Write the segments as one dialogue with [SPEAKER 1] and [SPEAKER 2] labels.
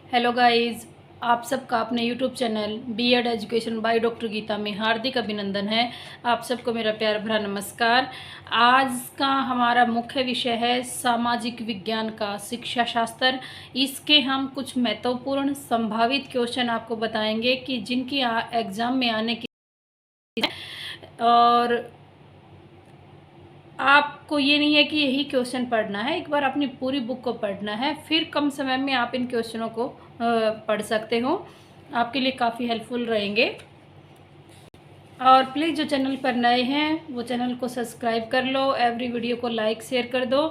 [SPEAKER 1] Hello guys, आप सबका अपने YouTube channel B Ed education by doctor Geeta में हार्दिक अभिनंदन है। आप सबको मेरा प्यार भरा नमस्कार। आज का हमारा मुख्य विषय है सामाजिक विज्ञान का शिक्षा शास्त्र। इसके हम कुछ महत्वपूर्ण संभावित क्वेश्चन आपको बताएंगे कि जिनकी एग्जाम में आने की और आपको ये नहीं है कि यही क्वेश्चन पढ़ना है, एक बार अपनी पूरी बुक को पढ़ना है, फिर कम समय में आप इन क्वेश्चनों को पढ़ सकते हो। आपके लिए काफ़ी हेल्पफुल रहेंगे। और प्लीज़ जो चैनल पर नए हैं वो चैनल को सब्सक्राइब कर लो, एवरी वीडियो को लाइक शेयर कर दो,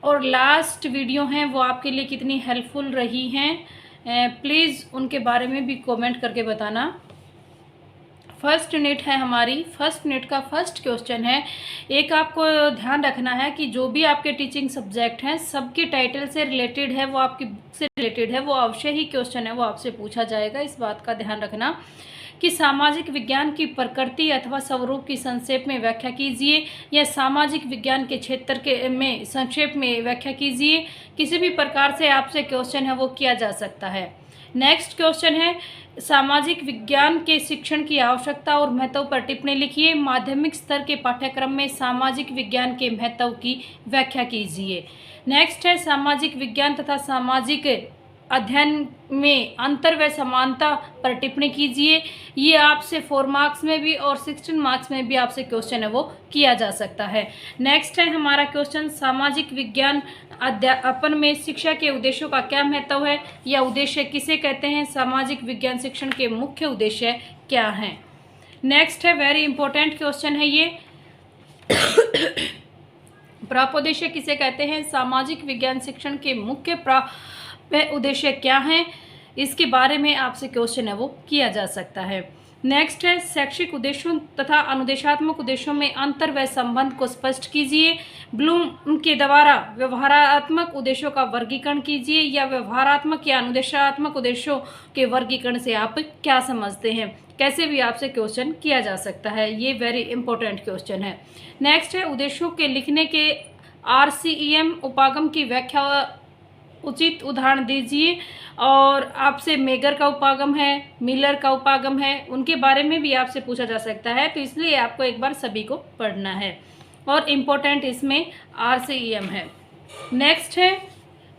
[SPEAKER 1] और लास्ट वीडियो हैं वो आपके लिए कितनी हेल्पफुल रही हैं प्लीज़ उनके बारे में भी कमेंट करके बताना। फर्स्ट यूनिट है हमारी। फर्स्ट यूनिट का फर्स्ट क्वेश्चन है, एक आपको ध्यान रखना है कि जो भी आपके टीचिंग सब्जेक्ट हैं सबके टाइटल से रिलेटेड है, वो आपकी बुक से रिलेटेड है, वो अवश्य ही क्वेश्चन है वो आपसे पूछा जाएगा। इस बात का ध्यान रखना कि सामाजिक विज्ञान की प्रकृति अथवा स्वरूप की संक्षेप में व्याख्या कीजिए, या सामाजिक विज्ञान के क्षेत्र के में संक्षेप में व्याख्या कीजिए। किसी भी प्रकार से आपसे क्वेश्चन है वो किया जा सकता है। नेक्स्ट क्वेश्चन है, सामाजिक विज्ञान के शिक्षण की आवश्यकता और महत्व पर टिप्पणी लिखिए। माध्यमिक स्तर के पाठ्यक्रम में सामाजिक विज्ञान के महत्व की व्याख्या कीजिए। नेक्स्ट है, सामाजिक विज्ञान तथा सामाजिक अध्ययन में अंतर व समानता पर टिप्पणी कीजिए। ये आपसे 4 मार्क्स में भी और 16 मार्क्स में भी आपसे क्वेश्चन है वो किया जा सकता है। नेक्स्ट है हमारा क्वेश्चन, सामाजिक विज्ञान अध्यापन में शिक्षा के उद्देश्यों का क्या महत्व है, या उद्देश्य किसे कहते हैं, सामाजिक विज्ञान शिक्षण के मुख्य उद्देश्य क्या हैं। नेक्स्ट है, वेरी इंपॉर्टेंट क्वेश्चन है ये, प्रापोद्देश्य किसे कहते हैं, सामाजिक विज्ञान शिक्षण के मुख्य उद्देश्य क्या हैं, इसके बारे में आपसे क्वेश्चन है वो किया जा सकता है। नेक्स्ट है, शैक्षिक उद्देश्यों तथा अनुदेशात्मक उद्देश्यों में अंतर व संबंध को स्पष्ट कीजिए। ब्लूम के द्वारा व्यवहारात्मक उद्देश्यों का वर्गीकरण कीजिए, या व्यवहारात्मक या अनुदेशात्मक उद्देश्यों के वर्गीकरण से आप क्या समझते हैं। कैसे भी आपसे क्वेश्चन किया जा सकता है, ये वेरी इंपॉर्टेंट क्वेश्चन है। नेक्स्ट है, उद्देश्यों के लिखने के RCEM उपागम की व्याख्या उचित उदाहरण दीजिए। और आपसे मेगर का उपागम है, मिलर का उपागम है, उनके बारे में भी आपसे पूछा जा सकता है, तो इसलिए आपको एक बार सभी को पढ़ना है। और इम्पोर्टेंट इसमें RCEM है। नेक्स्ट है,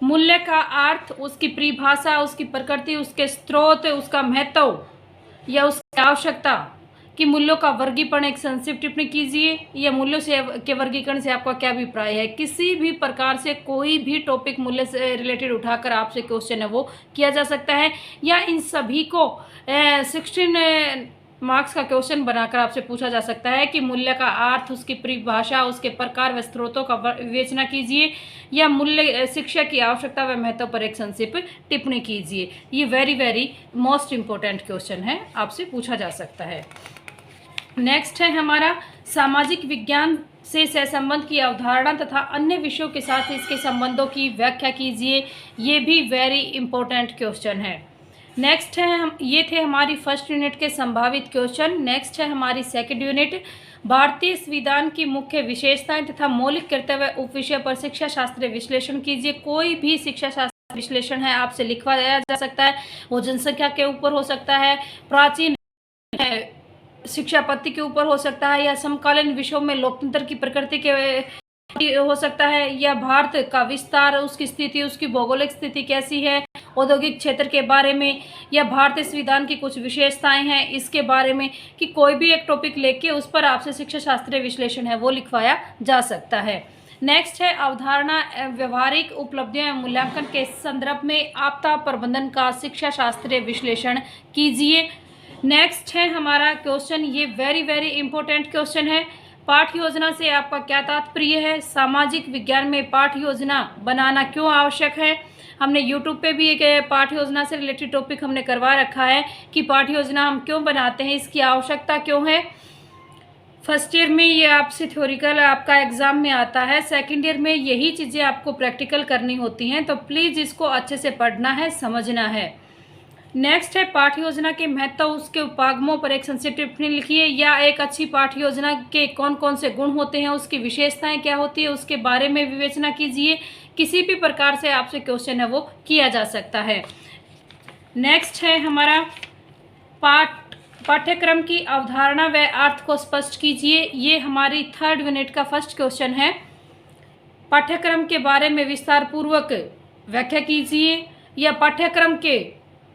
[SPEAKER 1] मूल्य का अर्थ, उसकी परिभाषा, उसकी प्रकृति, उसके स्रोत, उसका महत्व या उसकी आवश्यकता कि मूल्यों का वर्गीकरण एक संक्षिप्त टिप्पणी कीजिए, या मूल्यों से के वर्गीकरण से आपका क्या अभिप्राय है। किसी भी प्रकार से कोई भी टॉपिक मूल्य से रिलेटेड उठाकर आपसे क्वेश्चन है वो किया जा सकता है, या इन सभी को 16 मार्क्स का क्वेश्चन बनाकर आपसे पूछा जा सकता है कि मूल्य का अर्थ, उसकी परिभाषा, उसके प्रकार व स्रोतों का विवेचना कीजिए, या मूल्य शिक्षा की आवश्यकता व महत्व पर एक संक्षिप्त टिप्पणी कीजिए। ये very very most important question है, आपसे पूछा जा सकता है। नेक्स्ट है हमारा, सामाजिक विज्ञान से सहसंबंध की अवधारणा तथा अन्य विषयों के साथ इसके संबंधों की व्याख्या कीजिए। ये भी वेरी इंपॉर्टेंट क्वेश्चन है। नेक्स्ट है, ये थे हमारी फर्स्ट यूनिट के संभावित क्वेश्चन। नेक्स्ट है हमारी सेकंड यूनिट, भारतीय संविधान की मुख्य विशेषताएं तथा मौलिक कर्तव्य उपविषय पर शिक्षा शास्त्रीय विश्लेषण कीजिए। कोई भी शिक्षा शास्त्र विश्लेषण है आपसे लिखवाया जा सकता है, वो जनसंख्या के ऊपर हो सकता है, प्राचीन शिक्षा पद्धति के ऊपर हो सकता है, या समकालीन विषयों में लोकतंत्र की प्रकृति के हो सकता है, या भारत का विस्तार, उसकी स्थिति, उसकी भौगोलिक स्थिति कैसी है, औद्योगिक क्षेत्र के बारे में, या भारतीय संविधान की कुछ विशेषताएं हैं इसके बारे में, कि कोई भी एक टॉपिक लेके उस पर आपसे शिक्षा शास्त्रीय विश्लेषण है वो लिखवाया जा सकता है। नेक्स्ट है, अवधारणा व्यवहारिक उपलब्धियों एवं मूल्यांकन के संदर्भ में आपदा प्रबंधन का शिक्षा शास्त्रीय विश्लेषण कीजिए। नेक्स्ट है हमारा क्वेश्चन, ये वेरी वेरी इंपॉर्टेंट क्वेश्चन है, पाठ योजना से आपका क्या तात्पर्य है, सामाजिक विज्ञान में पाठ योजना बनाना क्यों आवश्यक है। हमने YouTube पे भी एक पाठ योजना से रिलेटेड टॉपिक हमने करवा रखा है कि पाठ योजना हम क्यों बनाते हैं, इसकी आवश्यकता क्यों है। फर्स्ट ईयर में ये आपसे थ्योरिकल आपका एग्जाम में आता है, सेकंड ईयर में यही चीज़ें आपको प्रैक्टिकल करनी होती हैं, तो प्लीज़ इसको अच्छे से पढ़ना है, समझना है। नेक्स्ट है, पाठ योजना के महत्व, उसके उपागमों पर एक संक्षिप्त टिप्पणी लिखिए, या एक अच्छी पाठ योजना के कौन कौन से गुण होते हैं, उसकी विशेषताएं क्या होती है, उसके बारे में विवेचना कीजिए। किसी भी प्रकार से आपसे क्वेश्चन है वो किया जा सकता है। नेक्स्ट है हमारा पाठ्यक्रम की अवधारणा व अर्थ को स्पष्ट कीजिए। ये हमारी 3rd यूनिट का फर्स्ट क्वेश्चन है। पाठ्यक्रम के बारे में विस्तार पूर्वक व्याख्या कीजिए या पाठ्यक्रम के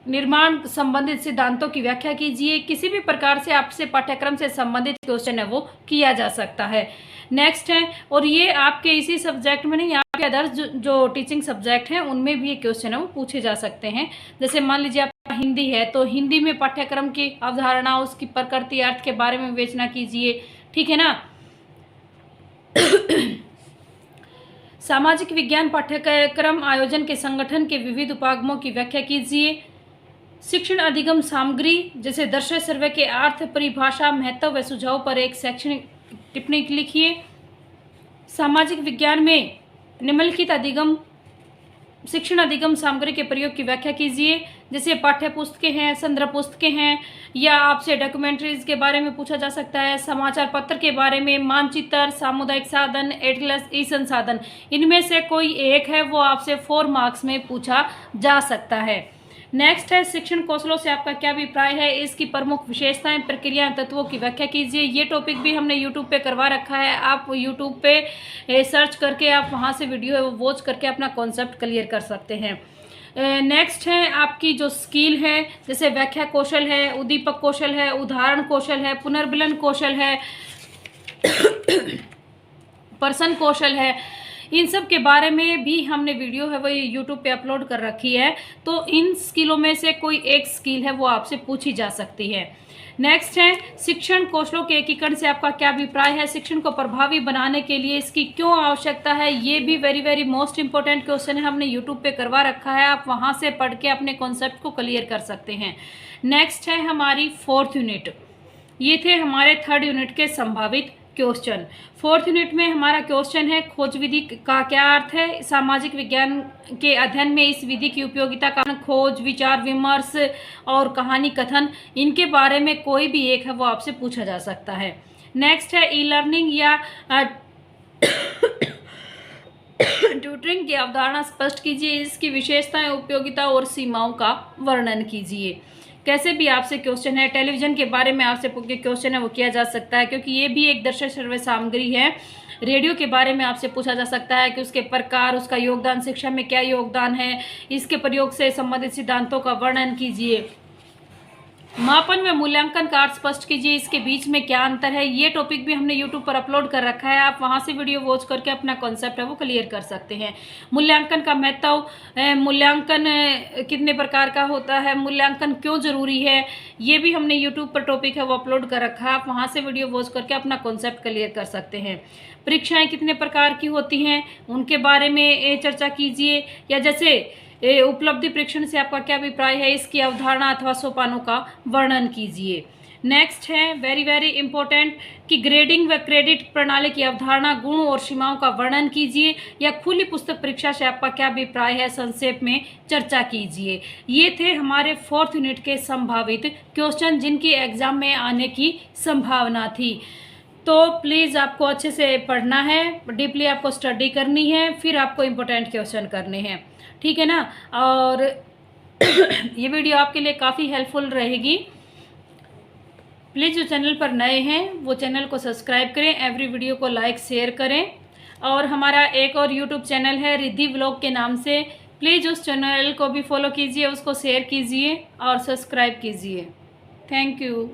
[SPEAKER 1] निर्माण संबंधित सिद्धांतों की व्याख्या कीजिए। किसी भी प्रकार से आपसे पाठ्यक्रम से संबंधित क्वेश्चन है वो किया जा सकता है। नेक्स्ट है, और ये आपके इसी सब्जेक्ट में नहीं, आपके अदर्स जो टीचिंग सब्जेक्ट हैं उनमें भी ये क्वेश्चन है वो पूछे जा सकते हैं। जैसे मान लीजिए आपका हिंदी है तो हिंदी में पाठ्यक्रम की अवधारणा, उसकी प्रकृति, अर्थ के बारे में विवेचना कीजिए, ठीक है ना। सामाजिक विज्ञान पाठ्यक्रम आयोजन के संगठन के विविध उपागमों की व्याख्या कीजिए। शिक्षण अधिगम सामग्री जैसे दर्शय सर्वे के अर्थ, परिभाषा, महत्व व सुझाव पर एक शैक्षणिक टिप्पणी लिखिए। सामाजिक विज्ञान में निम्नलिखित शिक्षण अधिगम सामग्री के प्रयोग की व्याख्या कीजिए। जैसे पाठ्य पुस्तकें हैं, संदर्भ पुस्तकें हैं, या आपसे डॉक्यूमेंट्रीज के बारे में पूछा जा सकता है, समाचार पत्र के बारे में, मानचित्र, सामुदायिक साधन, एटलस, ई संसाधन, इनमें से कोई एक है वो आपसे 4 मार्क्स में पूछा जा सकता है। नेक्स्ट है, शिक्षण कौशलों से आपका क्या अभिप्राय है, इसकी प्रमुख विशेषताएं, प्रक्रिया, तत्वों की व्याख्या कीजिए। ये टॉपिक भी हमने यूट्यूब पे करवा रखा है, आप यूट्यूब पे सर्च करके आप वहां से वीडियो है वो वॉच करके अपना कॉन्सेप्ट क्लियर कर सकते हैं। नेक्स्ट है आपकी जो स्किल है, जैसे व्याख्या कौशल है, उद्दीपक कौशल है, उदाहरण कौशल है, पुनर्बलन कौशल है, पर्सन कौशल है, इन सब के बारे में भी हमने वीडियो है वो यूट्यूब पे अपलोड कर रखी है। तो इन स्किलों में से कोई एक स्किल है वो आपसे पूछी जा सकती है। नेक्स्ट है, शिक्षण कौशलों के एकीकरण से आपका क्या अभिप्राय है, शिक्षण को प्रभावी बनाने के लिए इसकी क्यों आवश्यकता है। ये भी very very most important question है, हमने यूट्यूब पे करवा रखा है, आप वहाँ से पढ़ के अपने कॉन्सेप्ट को क्लियर कर सकते हैं। नेक्स्ट है हमारी 4th यूनिट। ये थे हमारे 3rd यूनिट के संभावित क्वेश्चन। 4th यूनिट में हमारा क्वेश्चन है, खोज विधि का क्या अर्थ है। सामाजिक विज्ञान के अध्ययन में इस विधि की उपयोगिता का खोज, विचार विमर्श और कहानी कथन, इनके बारे में कोई भी एक है वो आपसे पूछा जा सकता है। नेक्स्ट है, ई लर्निंग या ट्यूटरिंग की अवधारणा स्पष्ट कीजिए, इसकी विशेषताएं, उपयोगिता और सीमाओं का वर्णन कीजिए। कैसे भी आपसे क्वेश्चन है, टेलीविजन के बारे में आपसे क्वेश्चन है वो किया जा सकता है, क्योंकि ये भी एक दर्शय सर्वे सामग्री है। रेडियो के बारे में आपसे पूछा जा सकता है कि उसके प्रकार, उसका योगदान, शिक्षा में क्या योगदान है, इसके प्रयोग से संबंधित सिद्धांतों का वर्णन कीजिए। मापन व मूल्यांकन का अर्थ स्पष्ट कीजिए, इसके बीच में क्या अंतर है। ये टॉपिक भी हमने यूट्यूब पर अपलोड कर रखा है, आप वहां से वीडियो वॉच करके अपना कॉन्सेप्ट है वो क्लियर कर सकते हैं। मूल्यांकन का महत्व, मूल्यांकन कितने प्रकार का होता है, मूल्यांकन क्यों जरूरी है, ये भी हमने यूट्यूब पर टॉपिक है वो अपलोड कर रखा है, आप वहां से वीडियो वॉच करके अपना कॉन्सेप्ट क्लियर कर सकते हैं। परीक्षाएं कितने प्रकार की होती हैं उनके बारे में चर्चा कीजिए, या जैसे उपलब्धि परीक्षण से आपका क्या अभिप्राय है, इसकी अवधारणा अथवा सोपानों का वर्णन कीजिए। नेक्स्ट है वेरी वेरी इंपॉर्टेंट कि ग्रेडिंग व क्रेडिट प्रणाली की अवधारणा, गुण और सीमाओं का वर्णन कीजिए, या खुली पुस्तक परीक्षा से आपका क्या अभिप्राय है, संक्षेप में चर्चा कीजिए। ये थे हमारे 4th यूनिट के संभावित क्वेश्चन जिनकी एग्जाम में आने की संभावना थी। तो प्लीज़ आपको अच्छे से पढ़ना है, डीपली आपको स्टडी करनी है, फिर आपको इम्पोर्टेंट क्वेश्चन करने हैं, ठीक है ना। और ये वीडियो आपके लिए काफ़ी हेल्पफुल रहेगी। प्लीज़ जो चैनल पर नए हैं वो चैनल को सब्सक्राइब करें, एवरी वीडियो को लाइक शेयर करें। और हमारा एक और यूट्यूब चैनल है रिद्धि व्लॉग के नाम से, प्लीज़ उस चैनल को भी फॉलो कीजिए, उसको शेयर कीजिए और सब्सक्राइब कीजिए। Thank you.